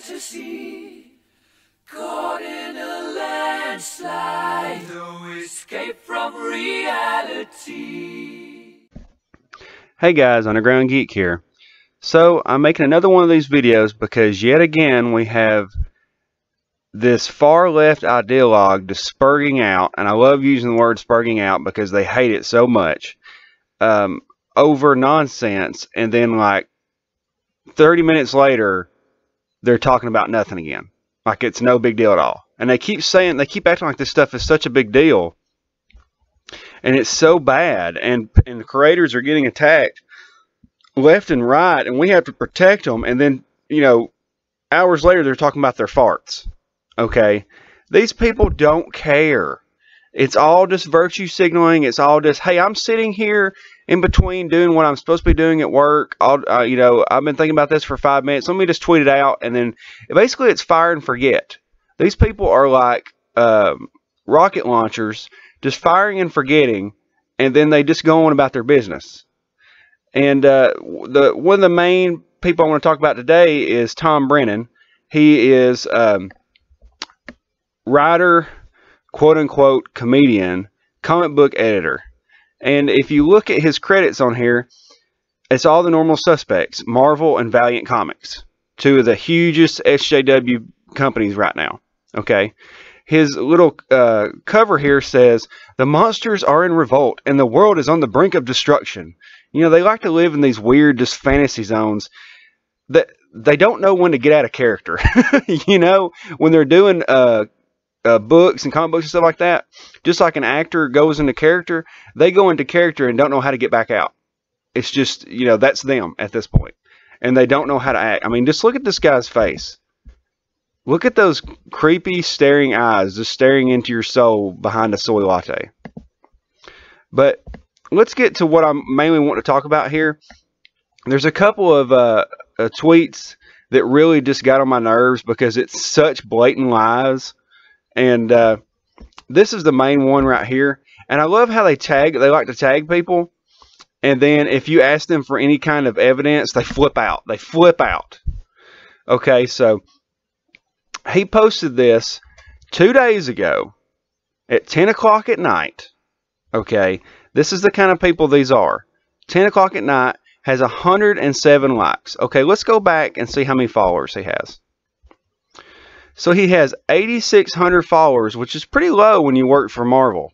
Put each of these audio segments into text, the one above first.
fantasy, caught in a landslide, no escape from reality. Hey guys, Underground Geek here. So I'm making another one of these videos because yet again we have this far left ideologue spurging out, and I love using the word spurging out because they hate it so much, over nonsense, and then like 30 minutes later they're talking about nothing again, like it's no big deal at all. And they keep acting like this stuff is such a big deal, and it's so bad, and the creators are getting attacked left and right, and we have to protect them. And then, you know, hours later they're talking about their farts. Okay, these people don't care. It's all just virtue signaling. It's all just, hey, I'm sitting here in between doing what I'm supposed to be doing at work. You know, I've been thinking about this for 5 minutes. Let me just tweet it out, and then basically it's fire and forget. These people are like rocket launchers, just firing and forgetting, and then they just go on about their business. And one of the main people I want to talk about today is Tom Brennan. He is writer, quote-unquote comedian, comic book editor. And if you look at his credits on here, it's all the normal suspects, Marvel and Valiant Comics, two of the hugest SJW companies right now. Okay, his little cover here says, "The monsters are in revolt and the world is on the brink of destruction." You know, they like to live in these weird, just fantasy zones that they don't know when to get out of character. You know, when they're doing books and comic books and stuff like that, just like an actor goes into character, they go into character and don't know how to get back out. It's just, you know, that's them at this point, and they don't know how to act. I mean, just look at this guy's face. Look at those creepy staring eyes, just staring into your soul behind a soy latte. But let's get to what I mainly want to talk about here. There's a couple of tweets that really just got on my nerves because it's such blatant lies. And this is the main one right here. And I love how they like to tag people. And then if you ask them for any kind of evidence, they flip out. They flip out. Okay, so he posted this 2 days ago at 10 o'clock at night. Okay, this is the kind of people these are. 10 o'clock at night, has 107 likes. Okay, let's go back and see how many followers he has. So he has 8,600 followers, which is pretty low when you work for Marvel.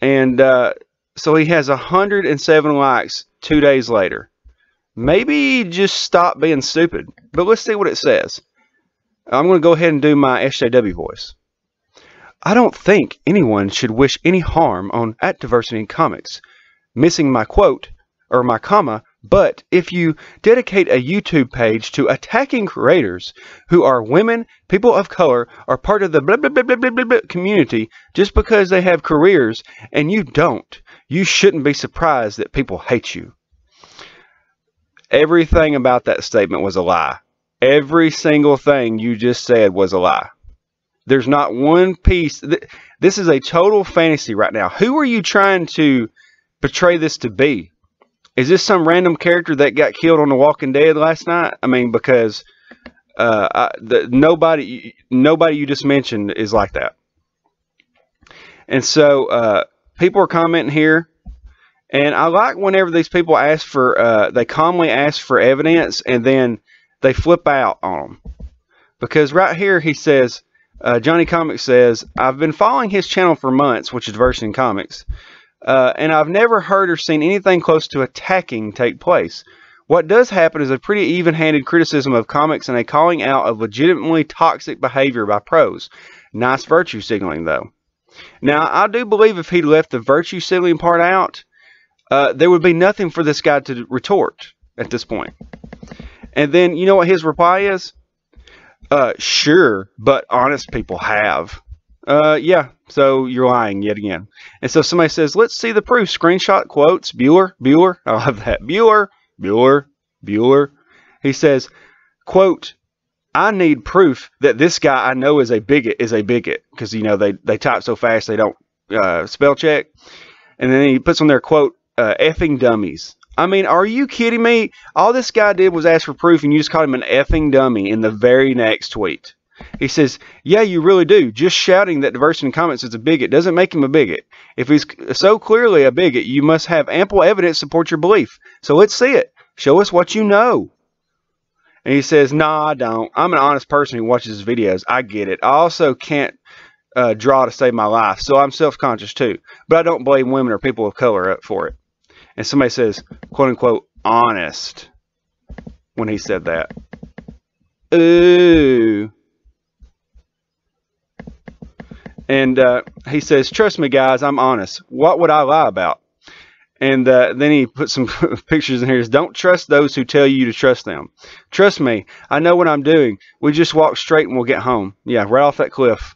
And so he has 107 likes 2 days later. Maybe just stop being stupid. But let's see what it says. I'm going to go ahead and do my SJW voice. "I don't think anyone should wish any harm on @Diversity in Comics. Missing my quote, or my comma, but if you dedicate a YouTube page to attacking creators who are women, people of color, or part of the blah blah blah blah blah blah community just because they have careers and you don't, you shouldn't be surprised that people hate you." Everything about that statement was a lie. Every single thing you just said was a lie. There's not one piece. This is a total fantasy right now. Who are you trying to portray this to be? Is this some random character that got killed on The Walking Dead last night? I mean, because nobody you just mentioned is like that. And so people are commenting here, and I like whenever these people ask for, they calmly ask for evidence, and then they flip out on them. Because right here he says, Johnny Comics says, "I've been following his channel for months," which is Diversity in Comics, "and I've never heard or seen anything close to attacking take place. What does happen is a pretty even-handed criticism of comics and a calling out of legitimately toxic behavior by pros. Nice virtue signaling, though." Now, I do believe if he left the virtue signaling part out, there would be nothing for this guy to retort at this point. And then, you know what his reply is? "Sure, but honest people have." Yeah, so you're lying yet again. And so somebody says, "Let's see the proof." Screenshot quotes, Bueller. I love that. Bueller. He says, quote, "I need proof that this guy I know is a bigot Because, you know, they type so fast they don't spell check. And then he puts on their quote, "Effing dummies. I mean, are you kidding me? All this guy did was ask for proof, and you just called him an effing dummy in the very next tweet. He says, yeah, you really do. Just shouting that diversity in comics is a bigot doesn't make him a bigot. If he's so clearly a bigot, you must have ample evidence to support your belief. So let's see it. Show us what you know. And he says, nah, I don't. I'm an honest person who watches his videos. I get it. I also can't draw to save my life, so I'm self-conscious too. But I don't blame women or people of color up for it. And somebody says, quote unquote, honest, when he said that. Ooh. And he says, trust me, guys, I'm honest. What would I lie about? And then he put some pictures in here. Don't trust those who tell you to trust them. Trust me, I know what I'm doing. We just walk straight and we'll get home. Yeah, right off that cliff.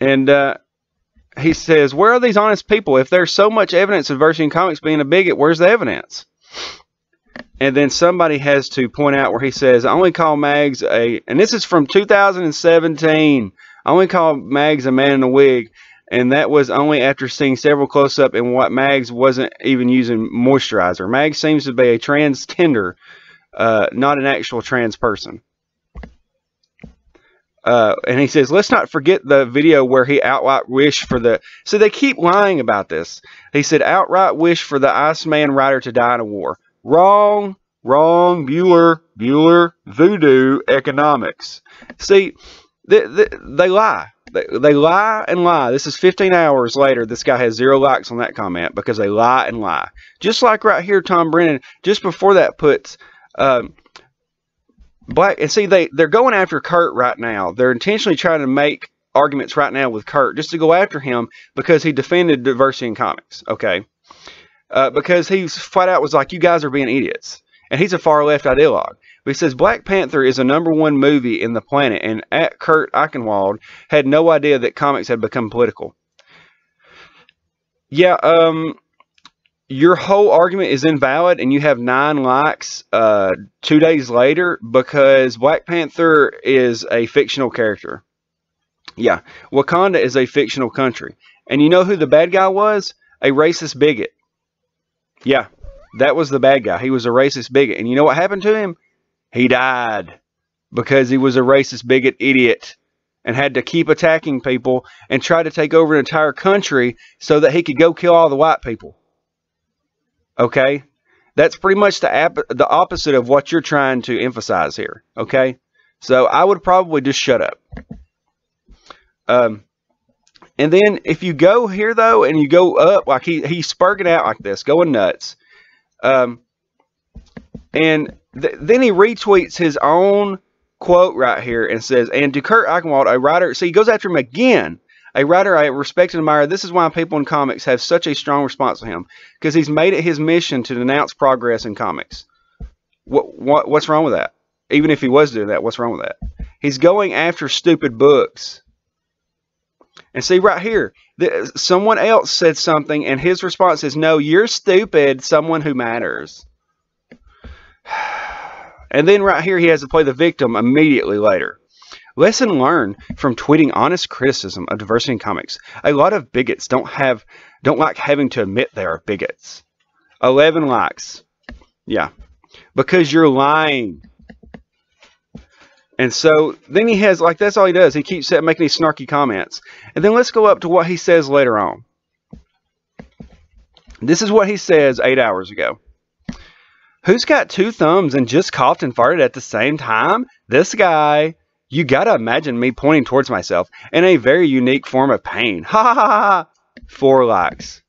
And he says, where are these honest people? If there's so much evidence of diversity in comics being a bigot, where's the evidence? And then somebody has to point out where he says, I only call Mags a, and this is from 2017, I only call Mags a man in a wig, and that was only after seeing several close-up in what Mags wasn't even using moisturizer. Mags seems to be a transgender, not an actual trans person. And he says, let's not forget the video where he outright wished for the... So they keep lying about this. He said, outright wish for the Iceman rider to die in a war. Wrong, wrong, Bueller, voodoo economics. See, they lie. They lie and lie. This is 15 hours later. This guy has 0 likes on that comment because they lie and lie. Just like right here, Tom Brennan, just before that puts... Black, and see, they're going after Kurt right now. They're intentionally trying to make arguments right now with Kurt just to go after him because he defended diversity in comics, okay? Because he flat out was like, you guys are being idiots. And he's a far left ideologue. But he says Black Panther is a #1 movie in the planet, and Kurt Eichenwald had no idea that comics had become political. Yeah, your whole argument is invalid, and you have 9 likes 2 days later because Black Panther is a fictional character. Yeah, Wakanda is a fictional country. And you know who the bad guy was? A racist bigot. Yeah, that was the bad guy. He was a racist bigot. And you know what happened to him? He died because he was a racist bigot idiot and had to keep attacking people and try to take over an entire country so that he could go kill all the white people. Okay? That's pretty much the opposite of what you're trying to emphasize here. Okay? So I would probably just shut up. And then if you go here, though, and you go up, like he's spurging out like this, going nuts. And then he retweets his own quote right here and says, and to Kurt Eichenwald, a writer, see, he goes after him again. A writer I respect and admire. This is why people in comics have such a strong response to him. Because he's made it his mission to denounce progress in comics. What's wrong with that? Even if he was doing that, what's wrong with that? He's going after stupid books. And see right here, someone else said something and his response is, no, you're stupid, someone who matters. And then right here he has to play the victim immediately later. Lesson learned from tweeting honest criticism of diversity in comics. A lot of bigots don't like having to admit they are bigots. 11 likes. Yeah. Because you're lying. And so then he has, like, that's all he does. He keeps making these snarky comments. And then let's go up to what he says later on. This is what he says 8 hours ago. Who's got 2 thumbs and just coughed and farted at the same time? This guy. You gotta imagine me pointing towards myself in a very unique form of pain. Ha ha ha ha. 4 likes.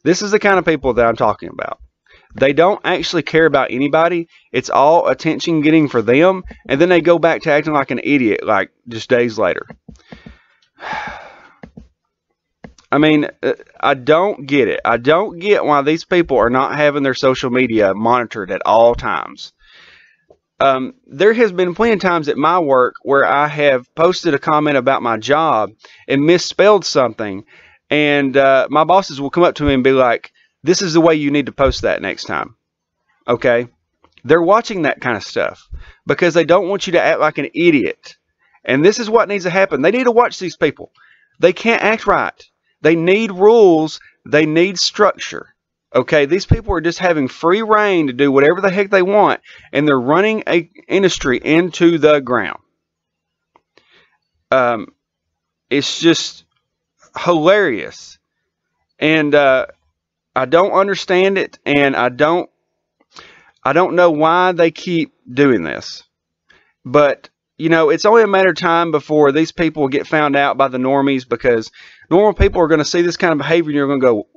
This is the kind of people that I'm talking about. They don't actually care about anybody. It's all attention getting for them. And then they go back to acting like an idiot, like just days later. I mean, I don't get it. I don't get why these people are not having their social media monitored at all times. There has been plenty of times at my work where I have posted a comment about my job and misspelled something. And my bosses will come up to me and be like, this is the way you need to post that next time. Okay? They're watching that kind of stuff because they don't want you to act like an idiot. And this is what needs to happen. They need to watch these people. They can't act right. They need rules They need structure. Okay, these people are just having free reign to do whatever the heck they want, and they're running an industry into the ground. It's just hilarious, and I don't understand it, and I don't know why they keep doing this. But you know, it's only a matter of time before these people get found out by the normies, because normal people are going to see this kind of behavior, and you're going to go,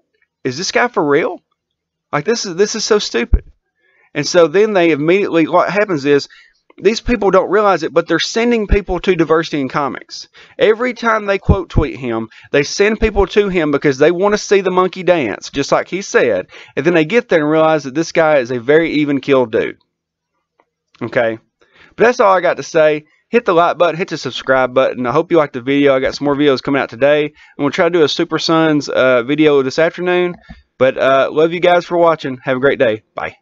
"Is this guy for real? Like, this is so stupid." And so then they immediately, what happens is, these people don't realize it, but they're sending people to Diversity in Comics. Every time they quote tweet him, they send people to him because they want to see the monkey dance, just like he said. And then they get there and realize that this guy is a very even-keeled dude. Okay? But that's all I got to say. Hit the like button, hit the subscribe button. I hope you liked the video. I got some more videos coming out today. I'm going to try to do a Super Sons video this afternoon. But love you guys for watching. Have a great day. Bye.